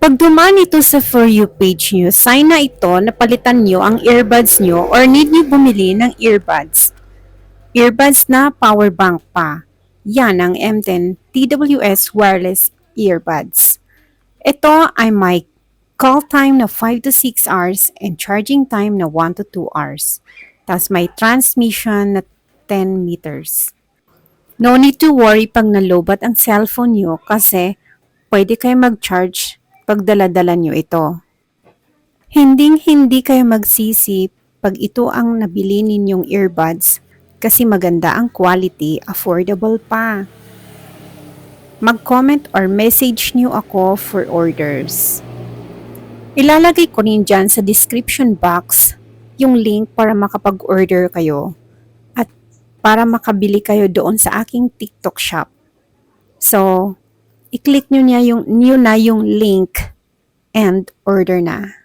Pag dumaan ito sa For You page nyo, sign na ito na palitan nyo ang earbuds nyo or need nyo bumili ng earbuds. Earbuds na power bank pa. Yan ang M10 TWS wireless earbuds. Ito ay may call time na 5 to 6 hours and charging time na 1 to 2 hours. Tapos may transmission na 10 meters. No need to worry pag nalobat ang cellphone nyo kasi pwede kayo mag-charge pag dala-dala nyo ito. Hindi kayo magsisi pag ito ang nabili ninyong earbuds kasi maganda ang quality, affordable pa. Mag-comment or message nyo ako for orders. Ilalagay ko rin dyan sa description box yung link para makapag-order kayo at para makabili kayo doon sa aking TikTok shop. So, i-click nyo na yung link and order na.